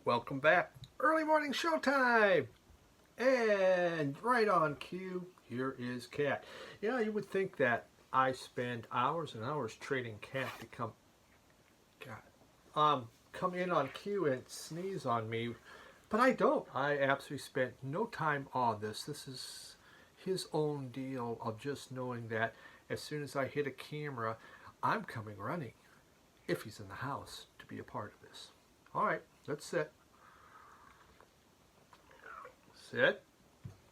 Welcome back. Early morning showtime. And right on cue, here is Cat. You would think that I spend hours and hours training Cat to come in on cue and sneeze on me, but I don't. I absolutely spent no time on this. This is his own deal of just knowing that as soon as I hit a camera, I'm coming running, if he's in the house, to be a part of this. All right, let's sit. Sit.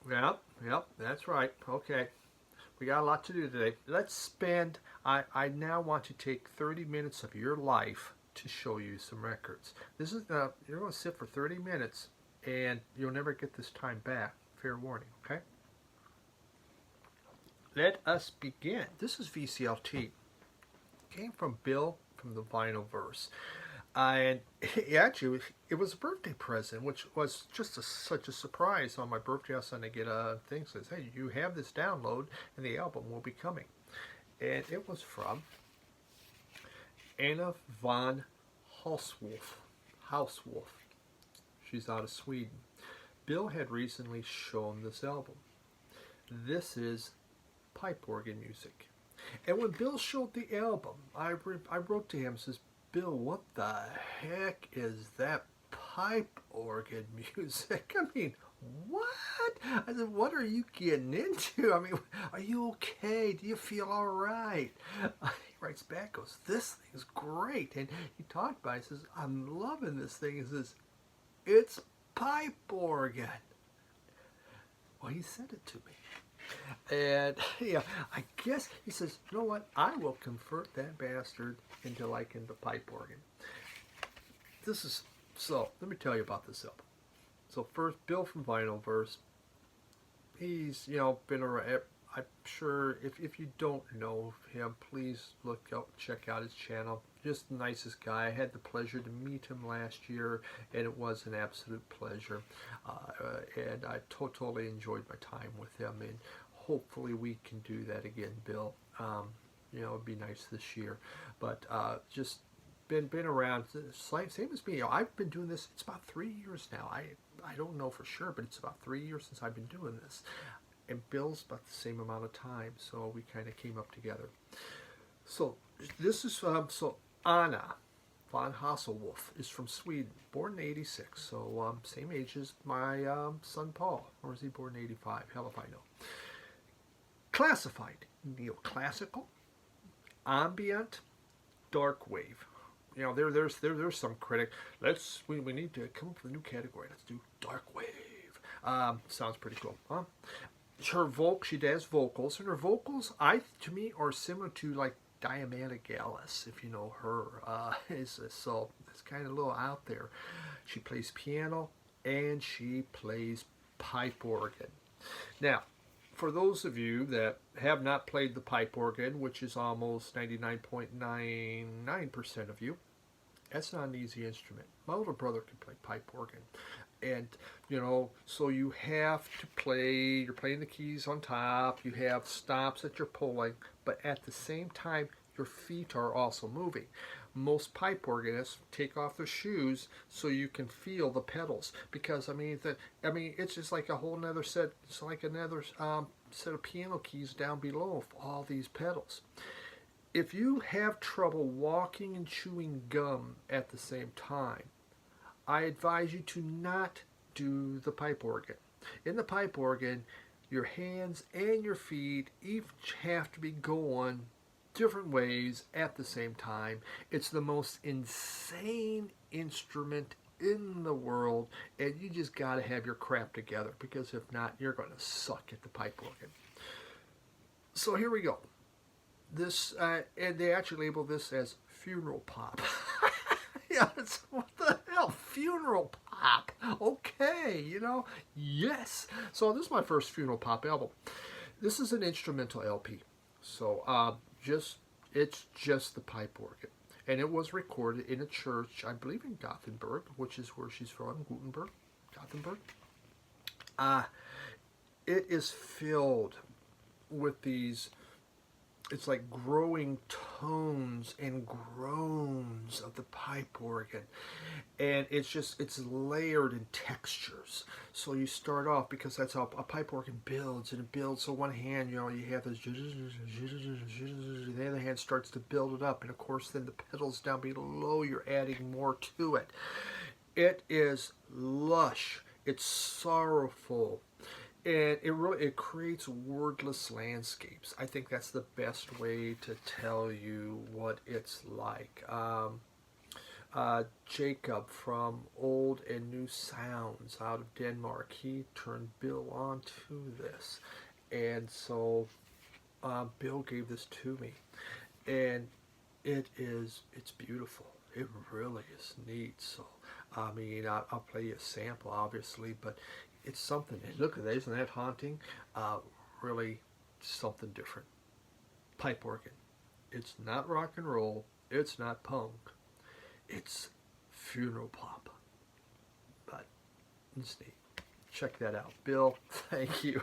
Yep, that's right. Okay. We got a lot to do today. Let's spend, I now want to take 30 minutes of your life to show you some records. This is, you're going to sit for 30 minutes and you'll never get this time back. Fair warning, okay? Let us begin. This is VCLT. Came from Bill from the Vinylverse. And actually, it was a birthday present, which was just such a surprise. On my birthday, I was going to get a thing that says, hey, you have this download, and the album will be coming. And it was from Anna von Hausswolff. Hausswolff. She's out of Sweden. Bill had recently shown this album. This is pipe organ music. And when Bill showed the album, I wrote to him and says, Bill, what the heck is that pipe organ music? I mean, what? I said, what are you getting into? I mean, are you okay? Do you feel all right? He writes back, goes, this thing's great. And he talked about it. He says, I'm loving this thing. He says, it's pipe organ. Well, he sent it to me. And I guess he says, you know what? I will convert that bastard into liking the pipe organ. Let me tell you about this album. So first, Bill from Vinylverse. He's, been around. I'm sure if you don't know him, please check out his channel. Just the nicest guy. I had the pleasure to meet him last year, and it was an absolute pleasure. And I totally enjoyed my time with him, and hopefully we can do that again, Bill. It'd be nice this year. But just been around, same as me. I've been doing this. It's about 3 years now. I don't know for sure, but it's about 3 years since I've been doing this. And Bill's about the same amount of time, so we kind of came up together. So this is Anna von Hausswolff is from Sweden, born in '86, so same age as my son Paul. Or is he born in '85? Hell if I know. Classified neoclassical, ambient, dark wave. There's some critic. We need to come up with a new category. Let's do dark wave. Sounds pretty cool, huh? She does vocals, and her vocals, to me, are similar to like Diana Gallus, if you know her. So it's kind of a little out there. She plays piano and she plays pipe organ. Now, for those of you that have not played the pipe organ, which is almost 99.99% of you, that's not an easy instrument. My older brother can play pipe organ. And, so you have to you're playing the keys on top, you have stops that you're pulling, but at the same time, your feet are also moving. Most pipe organists take off their shoes so you can feel the pedals, because it's just like a whole nother set. It's like another set of piano keys down below all these pedals. If you have trouble walking and chewing gum at the same time, I advise you to not do the pipe organ. In the pipe organ, your hands and your feet each have to be going different ways at the same time. It's the most insane instrument in the world, and you just got to have your crap together, because if not, you're going to suck at the pipe organ. So here we go. This, and they actually label this as funeral pop. What the hell? Funeral pop. Okay, yes. So this is my first funeral pop album. This is an instrumental LP. So it's just the pipe organ. And it was recorded in a church, I believe in Gothenburg, which is where she's from, Gothenburg. It is filled with these it's like growing tones and groans of the pipe organ, and it's layered in textures. So you start off, because that's how a pipe organ builds, and it builds. So one hand, you have this, the other hand starts to build it up, and of course then the pedals down below, you're adding more to it. It is lush, it's sorrowful, and it creates wordless landscapes. I think that's the best way to tell you what it's like. Jacob from Old and New Sounds out of Denmark, he turned Bill on to this, and so Bill gave this to me, and it's beautiful. It really is neat. So I mean, I'll play you a sample, obviously, but it's something. Look at that, isn't that haunting? Really something different. Pipe organ. It's not rock and roll. It's not punk. It's funeral pop. But it's neat. Check that out. Bill, thank you.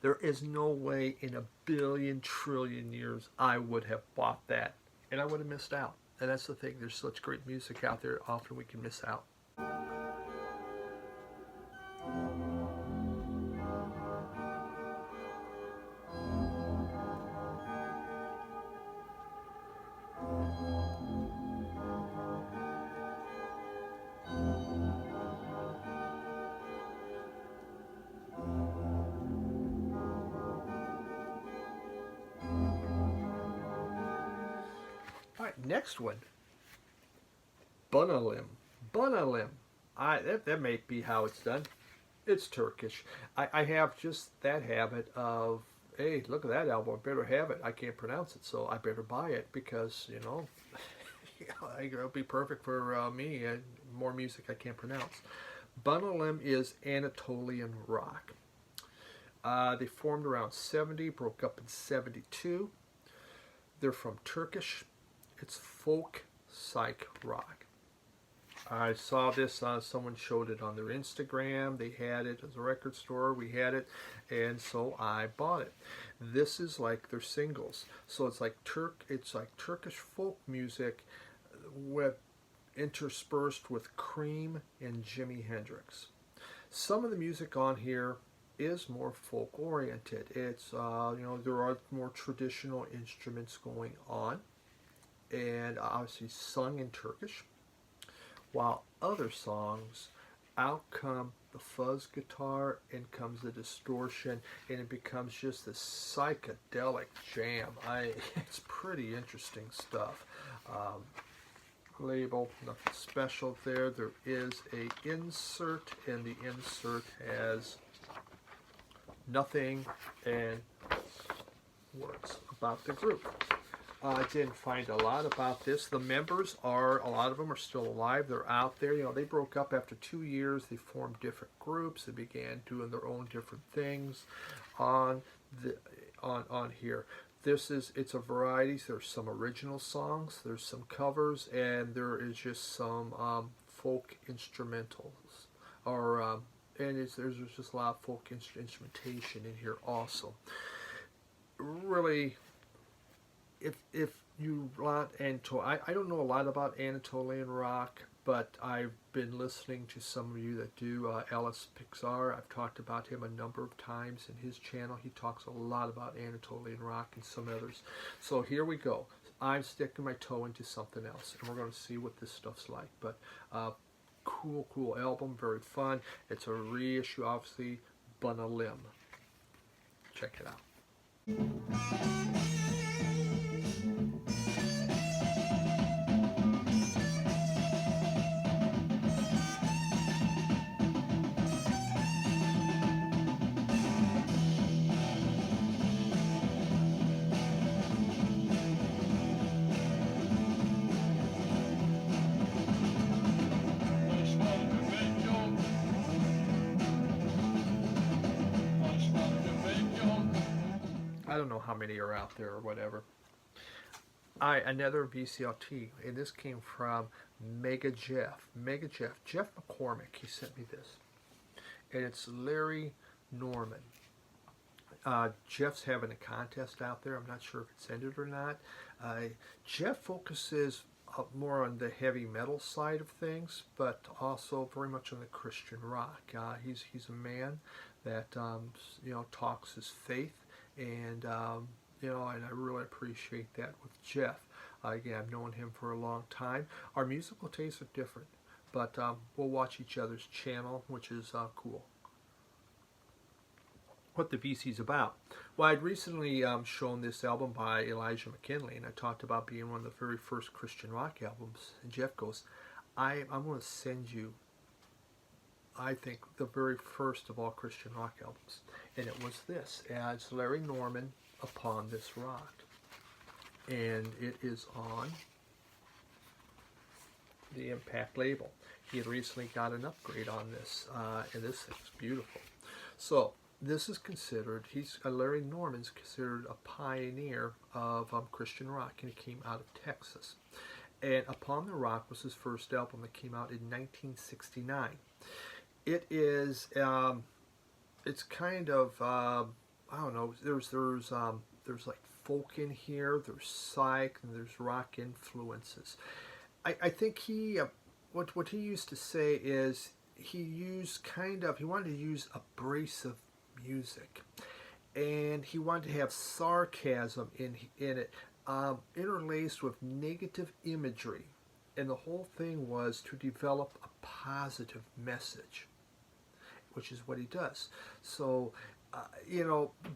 There is no way in a billion trillion years I would have bought that. And I would have missed out. And that's the thing. There's such great music out there. Often we can miss out. All right, next one. Bunyalim. Bunyalim. That may be how it's done. It's Turkish. I have just that habit of, hey, look at that album. I better have it. I can't pronounce it, so I better buy it because, it'll be perfect for me and more music I can't pronounce. Bunyalim is Anatolian rock. They formed around 70, broke up in 72. They're from Turkish. It's folk psych rock. I saw this, someone showed it on their Instagram. They had it at the record store. We had it, and so I bought it. This is like their singles. So it's like Turkish folk music with interspersed with Cream and Jimi Hendrix. Some of the music on here is more folk oriented. It's there are more traditional instruments going on, and obviously sung in Turkish, while other songs, out come the fuzz guitar and comes the distortion, and it becomes just this psychedelic jam. It's pretty interesting stuff. Label, nothing special there. There is a insert, and the insert has nothing and words about the group. I didn't find a lot about this. The members a lot of them are still alive. They're out there. They broke up after 2 years. They formed different groups. They began doing their own different things on here. It's a variety. There's some original songs. There's some covers, and there is just some folk instrumentals, there's just a lot of folk instrumentation in here also. Really, if you want I don't know a lot about Anatolian rock, but I've been listening to some of you that do. Ellis Pixar, I've talked about him a number of times in his channel. He talks a lot about Anatolian rock and some others. So here we go. I'm sticking my toe into something else, and we're going to see what this stuff's like. But cool album, very fun. It's a reissue, obviously. Bunyalim. Check it out. I don't know how many are out there or whatever. Another VCLT, and this came from MegaJeff. Jeff McCormick, he sent me this. And it's Larry Norman. Jeff's having a contest out there. I'm not sure if it's ended or not. Jeff focuses more on the heavy metal side of things, but also very much on the Christian rock. He's a man that talks his faith, and and I really appreciate that with Jeff. Again, I've known him for a long time. Our musical tastes are different, but we'll watch each other's channel, which is cool. What the VC's about. Well, I'd recently shown this album by Elijah McKinley, and I talked about being one of the very first Christian rock albums. And Jeff goes, I'm going to send you, I think, the very first of all Christian rock albums. And it was this. It's Larry Norman, Upon This Rock. And it is on the Impact label. He had recently got an upgrade on this, and this thing's beautiful. So, this is considered, Larry Norman's considered a pioneer of Christian rock, and he came out of Texas. And Upon the Rock was his first album that came out in 1969. It is, it's kind of, I don't know, there's like folk in here, there's psych, and there's rock influences. I think what he used to say is he wanted to use abrasive music, and he wanted to have sarcasm in it, interlaced with negative imagery, and the whole thing was to develop a positive message, which is what he does. So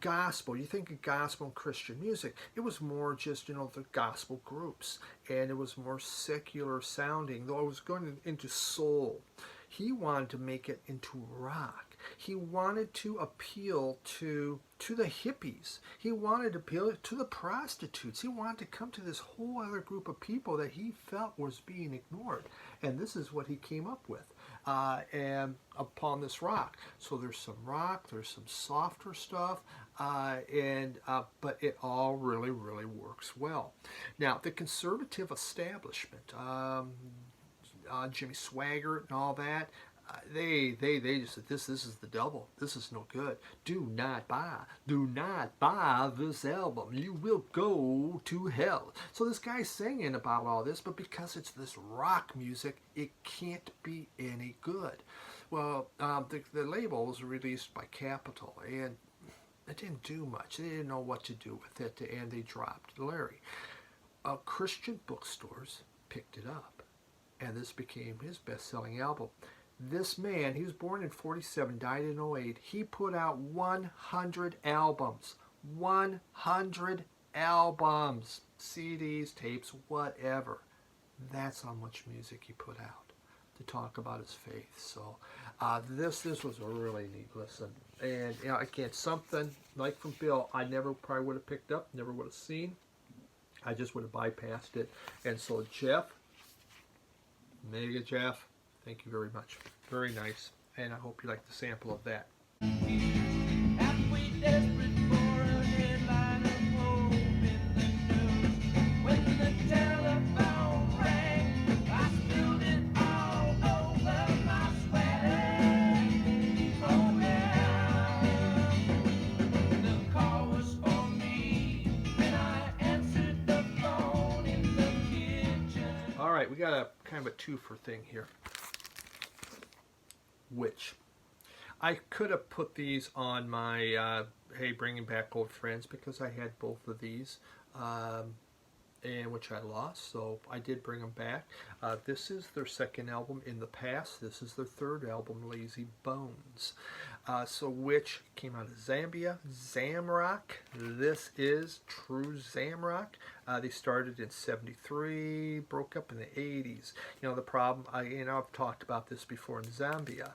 gospel, you think of gospel and Christian music, it was more just, the gospel groups, and it was more secular sounding, though it was going into soul. He wanted to make it into rock. He wanted to appeal to the hippies. He wanted to appeal to the prostitutes. He wanted to come to this whole other group of people that he felt was being ignored. And this is what he came up with. And Upon This Rock. So there's some rock, there's some softer stuff, but it all really, really works well. Now, the conservative establishment, Jimmy Swaggart and all that, they just said, this is the devil. This is no good. Do not buy this album. You will go to hell. So this guy's singing about all this, but because it's this rock music, it can't be any good. Well, the label was released by Capitol, and it didn't do much. They didn't know what to do with it, and they dropped Larry. Christian bookstores picked it up, and this became his best-selling album. This man, he was born in 47, died in 08. He put out 100 albums. 100 albums. CDs, tapes, whatever. That's how much music he put out to talk about his faith. So this was a really neat listen. And again, something like from Bill, I never probably would have picked up, never would have seen. I just would have bypassed it. And so Jeff, MegaJeff, thank you very much. Very nice. And I hope you like the sample of that. All right, we got a kind of a twofer thing here. Which I could have put these on my Hey Bringing Back Old Friends, because I had both of these, and which I lost, so I did bring them back. This is their second album, In the Past. This is their third album, Lazy Bones. Which came out of Zambia, Zamrock. This is true Zamrock. They started in 73, broke up in the 80s. The problem, I've talked about this before in Zambia.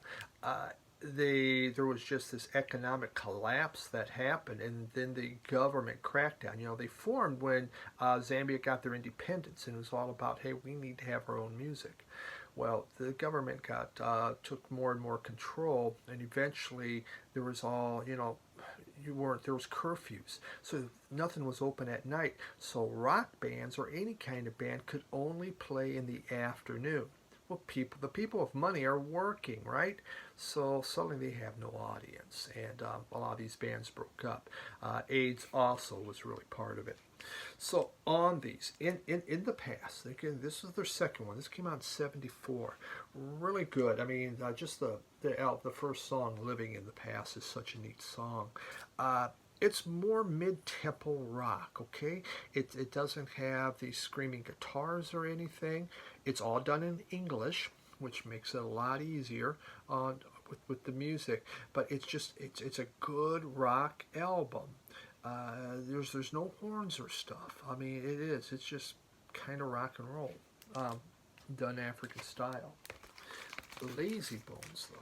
There was just this economic collapse that happened, and then the government crackdown. They formed when Zambia got their independence, and it was all about, hey, we need to have our own music. Well, the government took more and more control, and eventually there was there was curfews, so nothing was open at night. So rock bands or any kind of band could only play in the afternoon. Well, the people with money are working, right? So suddenly they have no audience, and a lot of these bands broke up. AIDS also was really part of it. So on these, in the past, again, this is their second one. This came out in '74. Really good. I mean, just the first song, "Living in the Past," is such a neat song. It's more mid-tempo rock, okay? It doesn't have these screaming guitars or anything. It's all done in English, which makes it a lot easier with the music. But it's a good rock album. There's no horns or stuff. I mean, it's just kind of rock and roll, done African style. Lazy Bones, though.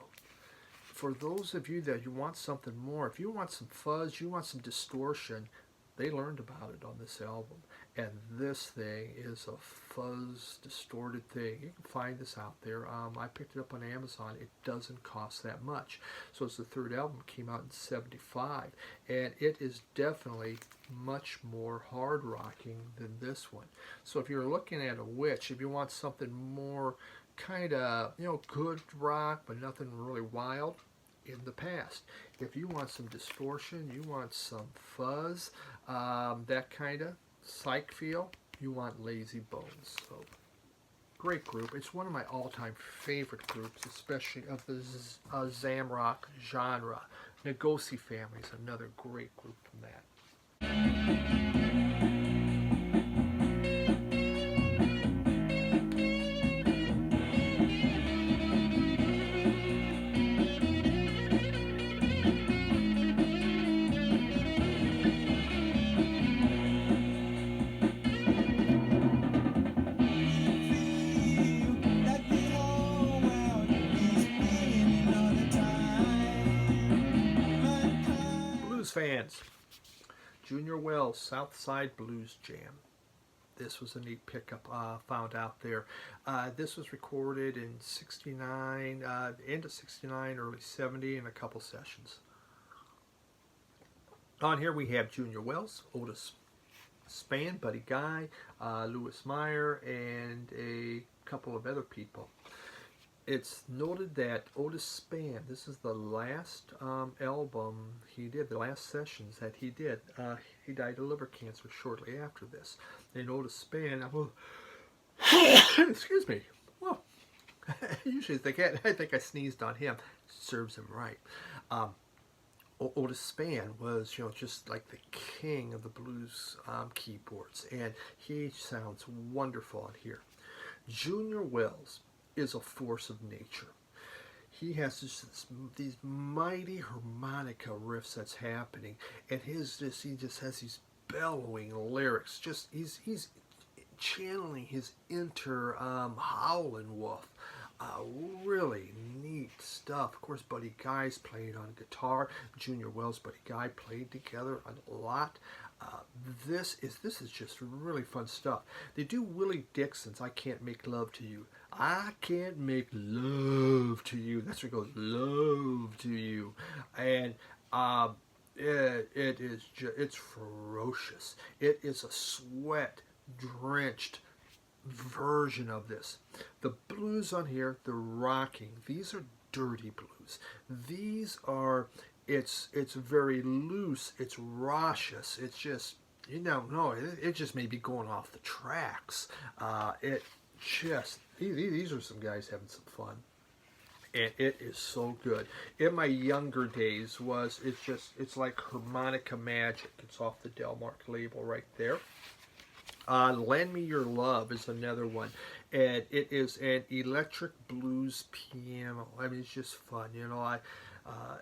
For those of you that you want something more, if you want some fuzz, you want some distortion, they learned about it on this album. And this thing is a fuzz, distorted thing. You can find this out there. I picked it up on Amazon. It doesn't cost that much. So it's the third album. It came out in '75. And it is definitely much more hard rocking than this one. So if you're looking at a witch, if you want something more kind of, good rock, but nothing really wild, in the past. If you want some distortion, you want some fuzz, that kind of psych feel, you want Lazy Bones. So, great group. It's one of my all-time favorite groups, especially of the Zamrock genre. Ngozi Family is another great group from that. Fans, Junior Wells, Southside Blues Jam. This was a neat pickup found out there. This was recorded in '69, end of '69, early '70, in a couple sessions. On here we have Junior Wells, Otis Spann, Buddy Guy, Louis Meyer, and a couple of other people. It's noted that Otis Spann, this is the last album he did, the last sessions that he did. He died of liver cancer shortly after this. And Otis Spann, excuse me, well, usually I think I sneezed on him. Serves him right. Otis Spann was, just like the king of the blues keyboards, and he sounds wonderful on here. Junior Wells is a force of nature. He has these mighty harmonica riffs that's happening, and he just has these bellowing lyrics. He's channeling his inner Hausswolff. Really neat stuff. Of course, Buddy Guy's playing on guitar. Junior Wells, Buddy Guy played together a lot. This is just really fun stuff. They do Willie Dixon's "I Can't Make Love to You." I can't make love to you. That's where it goes, love to you. And it's ferocious. It is a sweat-drenched version of this. The blues on here, the rocking, these are dirty blues. These are, it's very loose, it's raucous, it's just, it just may be going off the tracks. These are some guys having some fun, and it is so good. In my younger days, it's like harmonica magic. It's off the Delmark label right there. Lend Me Your Love is another one, and it is an electric blues piano. I mean, it's just fun,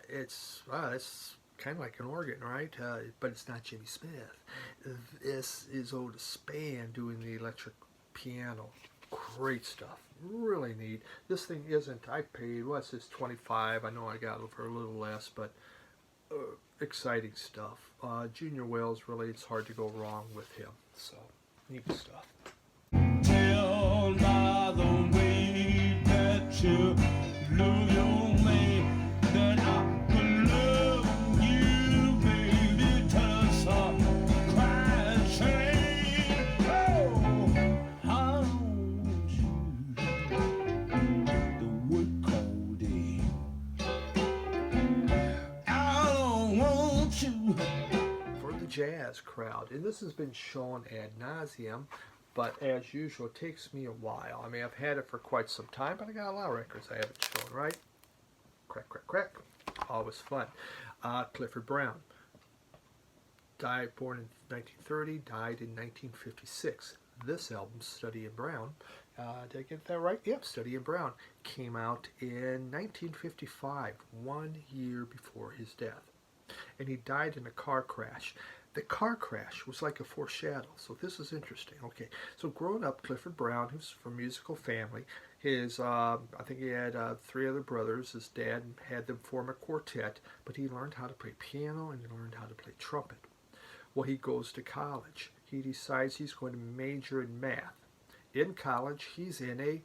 it's kind of like an organ, right? But it's not Jimmy Smith. This is Otis Spann doing the electric piano. Great stuff, really neat. This thing isn't, I paid, what's this, $25? I know I got it for a little less, but exciting stuff. Junior Wells, really, it's hard to go wrong with him, so neat stuff. Tell by the way that you lose your man that I could love you, baby, till I cry and say, oh, how would you jazz crowd. And this has been shown ad nauseum, but as usual, it takes me a while. I mean, I've had it for quite some time, but I got a lot of records I haven't shown, right? Crack, crack, crack. Always fun. Clifford Brown. Born in 1930, died in 1956. This album, Study in Brown, did I get that right? Yep, Study in Brown, came out in 1955, 1 year before his death. And he died in a car crash. The car crash was like a foreshadow, so this is interesting. Okay, so growing up, Clifford Brown, who's from a musical family, I think he had 3 other brothers. His dad had them form a quartet, but he learned how to play piano and he learned how to play trumpet. Well, he goes to college. He decides he's going to major in math. In college, he's in a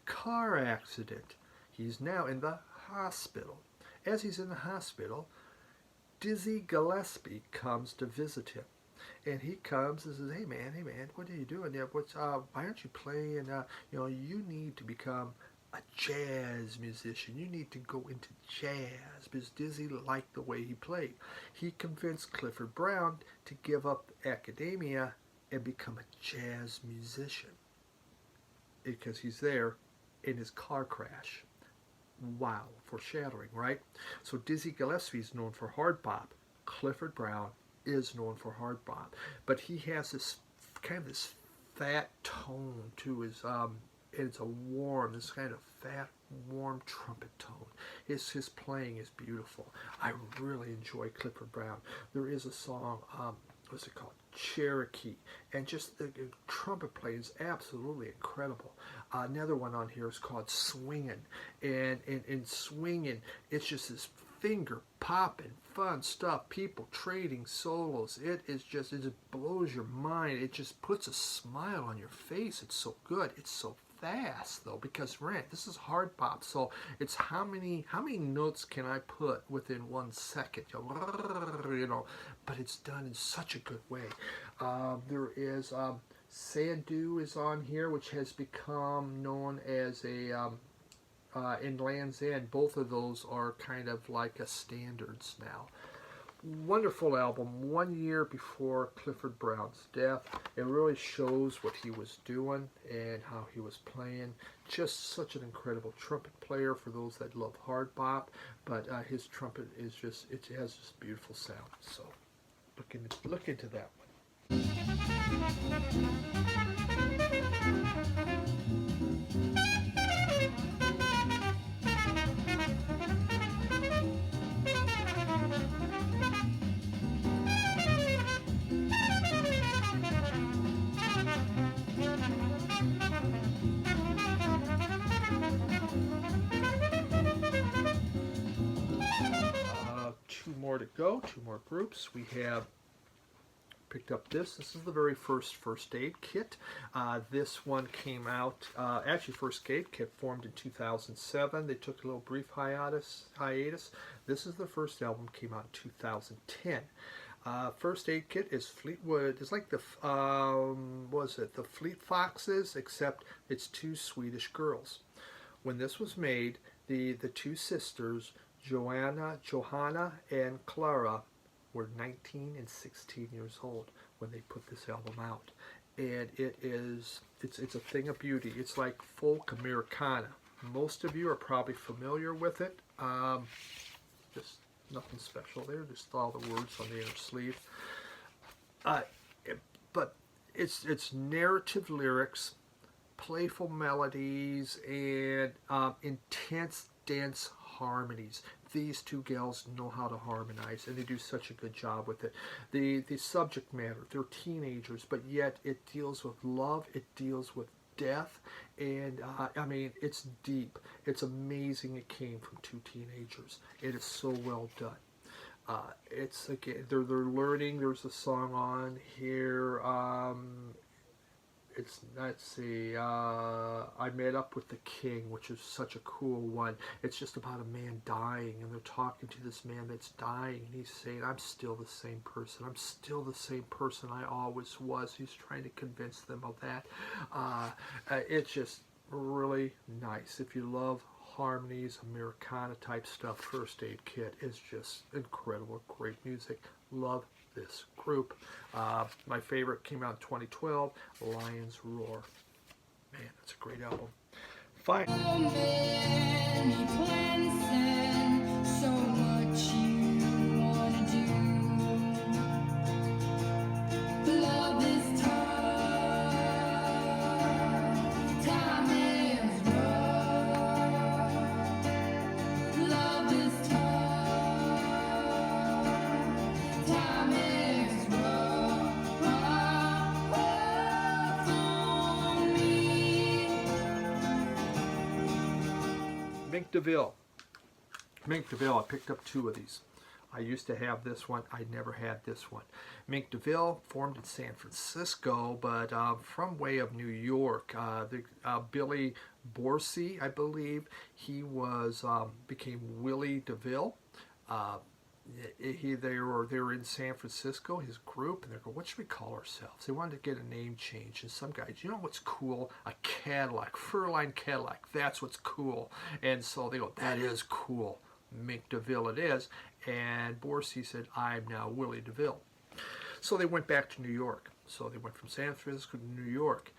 car accident. He's now in the hospital. As he's in the hospital, Dizzy Gillespie comes to visit him. And he comes and says, hey man, what are you doing there? Why aren't you playing? You need to become a jazz musician. You need to go into jazz, because Dizzy liked the way he played. He convinced Clifford Brown to give up academia and become a jazz musician, because he's there in his car crash. Wow, foreshadowing, right? So Dizzy Gillespie is known for hard bop. Clifford Brown is known for hard bop, but he has this fat tone to his it's this kind of fat, warm trumpet tone. His playing is beautiful. I really enjoy Clifford Brown. There is a song, what's it called? Cherokee. And just the trumpet playing is absolutely incredible. Another one on here is called Swingin'. And in Swingin', it's just this finger popping, fun stuff. People trading solos. It just blows your mind. It just puts a smile on your face. It's so good. It's so fast though, because this is hard bop, so it's how many notes can I put within 1 second, but it's done in such a good way. There is Sandu is on here, which has become known as a in Land's End. Both of those are kind of like a standards now. Wonderful album, 1 year before Clifford Brown's death. It really shows what he was doing and how he was playing. Just such an incredible trumpet player for those that love hard bop, but his trumpet is it has this beautiful sound. So look into that one. Two more to go, 2 more groups. We have picked up this. This is the very first aid kit. This one came out, actually first aid kit formed in 2007. They took a little brief hiatus. This is the first album, came out in 2010. First aid kit is Fleetwood. It's like the the Fleet Foxes, except it's 2 Swedish girls. When this was made, the 2 sisters, Johanna and Clara, were 19 and 16 years old when they put this album out, and it's a thing of beauty. It's like folk Americana. Most of you are probably familiar with it. Just nothing special there. Just all the words on the inner sleeve. But it's narrative lyrics, playful melodies, and intense dance harmonies. These 2 gals know how to harmonize, and they do such a good job with it. The subject matter, they're teenagers, but yet it deals with love, it deals with death, and I mean, it's deep. It's amazing it came from 2 teenagers. It is so well done. It's again, they're learning. There's a song on here. Let's see, I Met Up with the King, which is such a cool one. It's just about a man dying, and they're talking to this man that's dying, and he's saying, I'm still the same person. I'm still the same person I always was. He's trying to convince them of that. It's just really nice. If you love harmonies, Americana type stuff, First Aid Kit is just incredible. Great music. Love this group. My favorite came out in 2012, Lion's Roar. Man, that's a great album. Fine. So many plans and so much you wanna do. Love is tough, time is rough. Love is tough, time is rough for me. Mink DeVille. Mink DeVille, I picked up 2 of these. I used to have this one. I never had this one. Mink DeVille formed in San Francisco, but from way of New York. Billy Borsey, I believe, he was became Willie DeVille. They were in San Francisco, his group, and they go, what should we call ourselves? They wanted to get a name change. And some guys, you know what's cool? A Cadillac, fur-lined Cadillac. That's what's cool. And so they go, that is cool. Mink DeVille it is. And Borsey said, I'm now Willie DeVille. So they went back to New York. So they went from San Francisco to New York.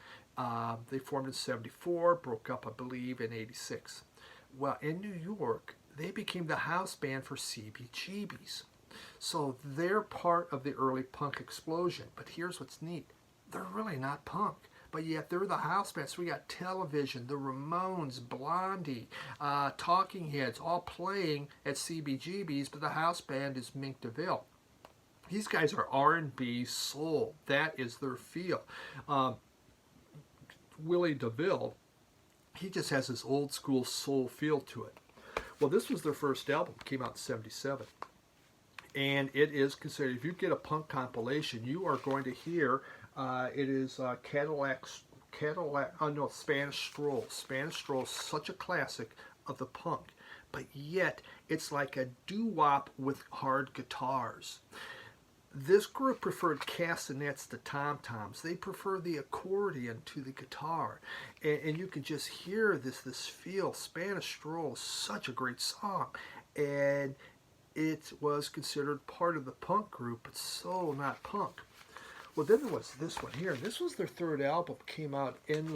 They formed in 74, broke up, I believe, in 86. Well, in New York, they became the house band for CBGBs. So they're part of the early punk explosion. But here's what's neat. They're really not punk. But yet they're the house band. So we got Television, the Ramones, Blondie, Talking Heads, all playing at CBGBs, but the house band is Mink DeVille. These guys are R&B soul. That is their feel. Willie DeVille, he just has this old school soul feel to it. Well, this was their first album. It came out in 77. And it is considered, if you get a punk compilation, you are going to hear, it is Spanish Stroll. Spanish Stroll is such a classic of the punk. But yet, it's like a doo-wop with hard guitars. This group preferred castanets to tom-toms. They prefer the accordion to the guitar. And you can just hear this feel. Spanish Stroll is such a great song. And it was considered part of the punk group, but so not punk. Well, then there was this one here. This was their third album. Came out in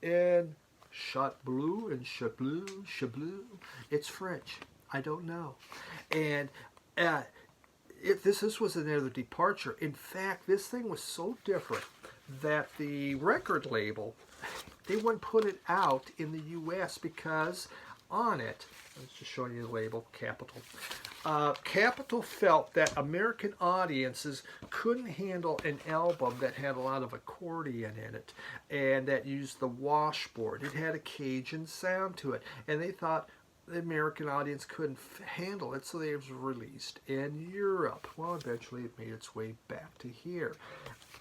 Chat Bleu, in Chablou. It's French. I don't know. And this was another departure. In fact, this thing was so different that the record label, they wouldn't put it out in the U.S. because on it, let's just show you the label, Capitol. Capitol felt that American audiences couldn't handle an album that had a lot of accordion in it and that used the washboard. It had a Cajun sound to it, and they thought the American audience couldn't handle it, so it was released in Europe. Well, eventually it made its way back to here.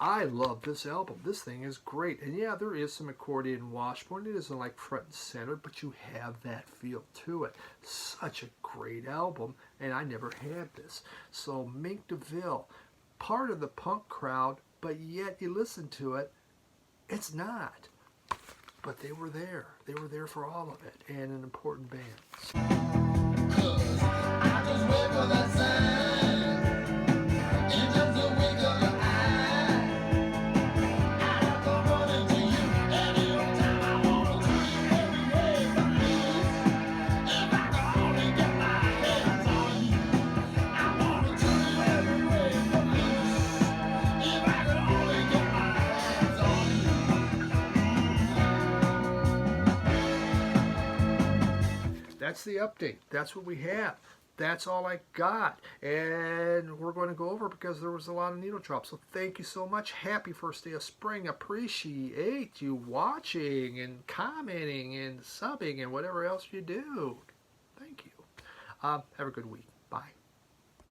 I love this album. This thing is great. And yeah, there is some accordion washboard. It isn't like front and center, but you have that feel to it. Such a great album, and I never had this. So Mink DeVille, part of the punk crowd, but yet you listen to it, it's not. But they were there. They were there for all of it, and an important band. I just wait for that sign. And just a wink of your eye. I have to run into you any old time I want to. Every way. If I could only get my hands on you, I want to every way from you. If I could only get my hands on you. That's the update. That's what we have. That's all I got. And we're going to go over because there was a lot of needle drops. So thank you so much. Happy first day of spring. Appreciate you watching and commenting and subbing and whatever else you do. Thank you. Have a good week.